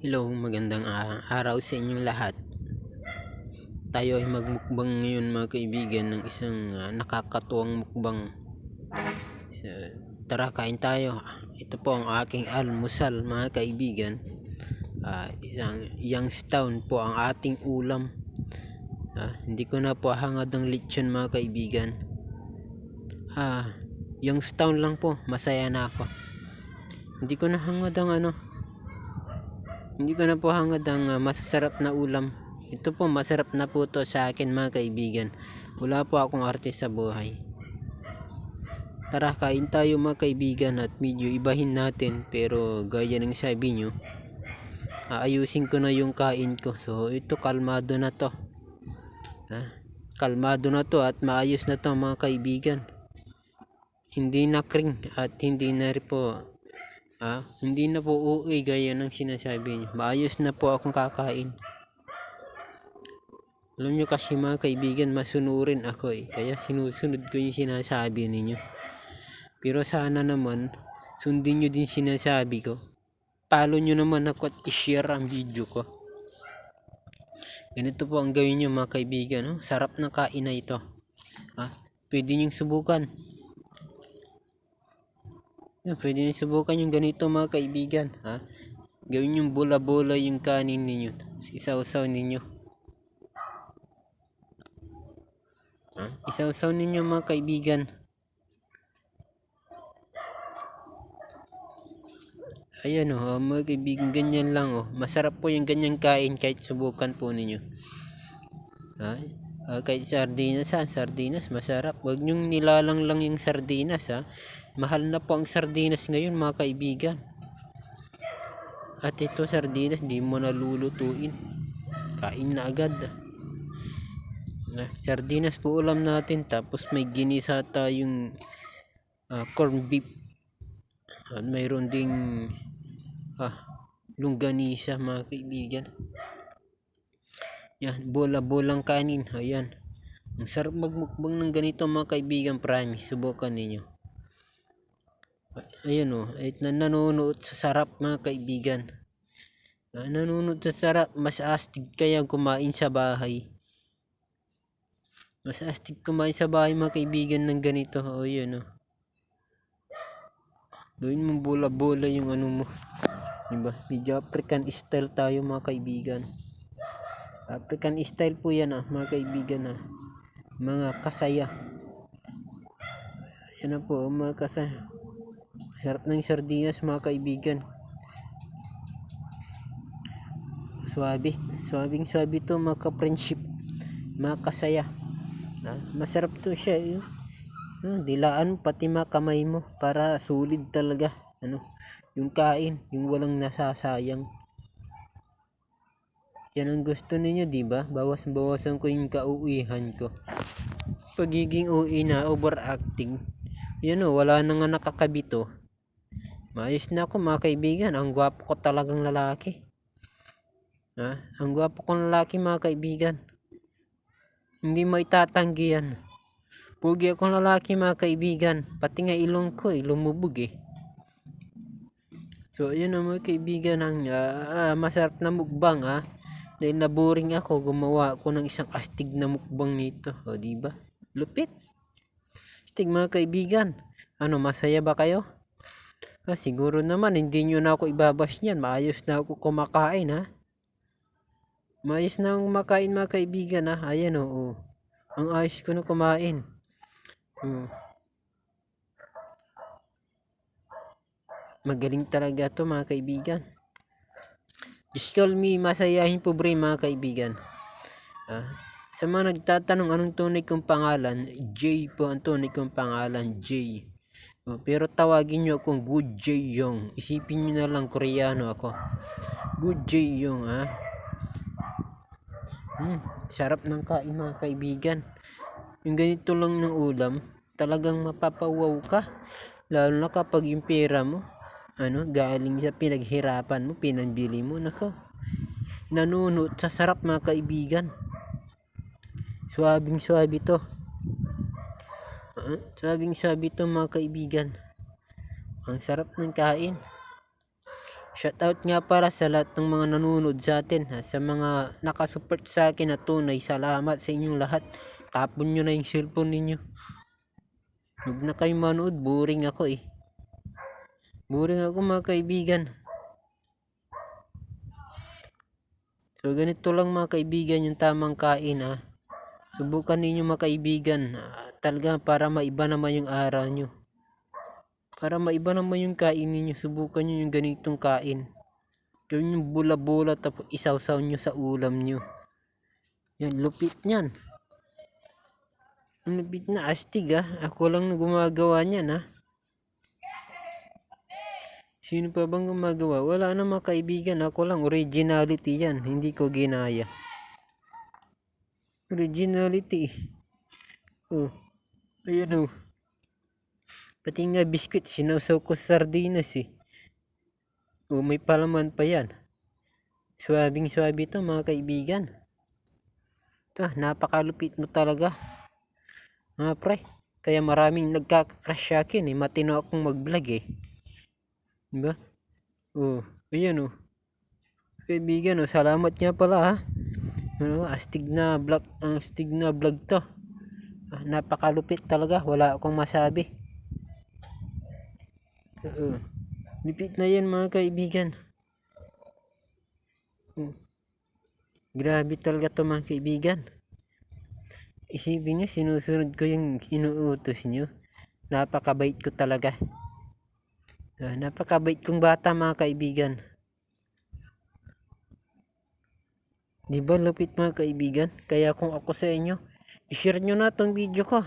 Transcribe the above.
Hello, magandang araw sa inyong lahat. Tayo ay magmukbang ngayon mga kaibigan ng isang nakakatuwang mukbang. So, tara kain tayo. Ito po ang aking almusal mga kaibigan. Isang Youngstown po ang ating ulam. Hindi ko na po hangad ng lechon mga kaibigan. Youngstown lang po, masaya na ako. Hindi ko na hangad ang masasarap na ulam. Ito po, masarap na po to sa akin mga kaibigan. Wala po akong arte sa buhay. Tara, kain tayo mga kaibigan at medyo ibahin natin. Pero gaya ng sabi nyo, ayusin ko na yung kain ko. So ito, kalmado na to. Kalmado na to at maayos na to mga kaibigan. Hindi na kring at hindi na rin po hindi na po uuwi gaya ng sinasabi niyo. Maayos na po akong kakain. Alam nyo kasi mga kaibigan, masunurin ako kaya sinusunod ko yung sinasabi ninyo. Pero sana naman sundin nyo din sinasabi ko. Follow nyo naman ako at i-share ang video ko. Ganito po ang gawin nyo mga kaibigan. Sarap na kain na ito. Pwede nyo subukan. Pwede nyo subukan yung ganito mga kaibigan. Gawin yung bola-bola yung kanin ninyo. Isaw-saw ninyo. Isaw-saw ninyo mga kaibigan. Ayan mga kaibigan, ganyan lang Masarap po yung ganyang kain kahit subukan po ninyo. Kahit sardinas masarap. Huwag nyong nilalang lang yung sardinas Mahal na po ang sardinas ngayon mga kaibigan. At ito sardinas di mo na lulutuin. Kain na agad. Sardinas po ulam natin, tapos may ginisa tayong corn beef. At mayroon ding longganisa mga kaibigan. Yan, bola-bolang kanin. Ayan. Ang sarap magmukbang ng ganito mga kaibigan, promise. Subukan ninyo. Ayan at nanonood sa sarap mga kaibigan. Nanonood sa sarap. Mas astig kaya kumain sa bahay. Mga kaibigan ng ganito. Ayan Gawin mo bola-bola yung mo. Diba? Medyo African style tayo mga kaibigan. African style po yan mga kaibigan Mga kasaya. Yan po mga kasaya. Sarap ng sardinas mga kaibigan. Swabe to mga ka-friendship. Mga kasaya. Masarap to siya dilaan pati mga kamay mo para sulit talaga. Yung kain, yung walang nasasayang. Yan ang gusto ninyo, diba? Bawas-bawasan ko yung kauuwihan ko. Pagiging uwi na, overacting. Yan wala na nga nakakabito. Maayos na ako mga kaibigan. Ang gwapo ko talagang lalaki. Ang gwapo kong lalaki mga kaibigan. Hindi maitatanggi yan. Pugi akong lalaki mga kaibigan. Pati nga ilong ko lumubog So ayun mga kaibigan ang masarap na mukbang Dahil naboring ako, gumawa ako ng isang astig na mukbang nito. Diba? Lupit. Astig mga kaibigan. Masaya ba kayo? Siguro naman hindi nyo na ako ibabash niyan. Maayos na ako kumakain Maayos na akong makain mga kaibigan Ayan ang ayos ko na kumain. Magaling talaga to mga kaibigan. Just call me masayahin pobre mga kaibigan. Sa mga nagtatanong anong tunay kong pangalan, Jay po ang tunay kong pangalan, Jay. Pero tawagin nyo akong Good Jay Young. Isipin nyo na lang Koreano ako. Good Jay Young Sarap ng kain mga kaibigan. Yung ganito lang ng ulam, talagang mapapawaw ka. Lalo na kapag yung pera mo galing sa pinaghirapan mo, pinambili mo, nanunot sa sarap mga kaibigan. Suwabing-suwabi to. Suwabing-suwabi to mga kaibigan. Ang sarap ng kain. Shoutout nga para sa lahat ng mga nanonood sa atin ha, sa mga nakasupport sa akin na tunay. Salamat sa inyong lahat. Tapon nyo na yung cellphone ninyo. Huwag na kayo manood, boring ako eh. Boring ako mga kaibigan. So ganito lang mga kaibigan yung tamang kain ha. Subukan ninyo mga kaibigan. Talaga para maiba naman yung araw nyo. Para maiba naman yung kain ninyo, subukan nyo yung ganitong kain. Gawin yung bula-bula tapos isawsaw nyo sa ulam nyo. Yan, lupit nyan. Ang lupit na astig ha. Ako lang na gumagawa nyan ha. Sino pa bang gumagawa? Wala na mga kaibigan. Ako lang, originality yan. Hindi ko ginaya. Originality. Oh, ayan oh. Pati nga biscuit, sinawsaw ko sa sardinas eh. Oh, may palaman pa yan. Swabing swabe to mga kaibigan. Ito, napakalupit mo talaga. Mga pre, kaya maraming nagkakakrush sa akin eh. Matino akong mag-vlog eh. Diba? Oh, ayan oh. Kaibigan oh, salamat nga pala ha. Ano, astig na vlog to. Napakalupit talaga, wala akong masabi. Lupit na yan mga kaibigan. Grabe talaga to mga kaibigan. Isipin nyo, sinusunod ko yung inuutos nyo. Napakabait ko talaga. Napakabait kong bata mga kaibigan. Diba lupit mga kaibigan? Kaya kung ako sa inyo, i-share nyo na tong video ko.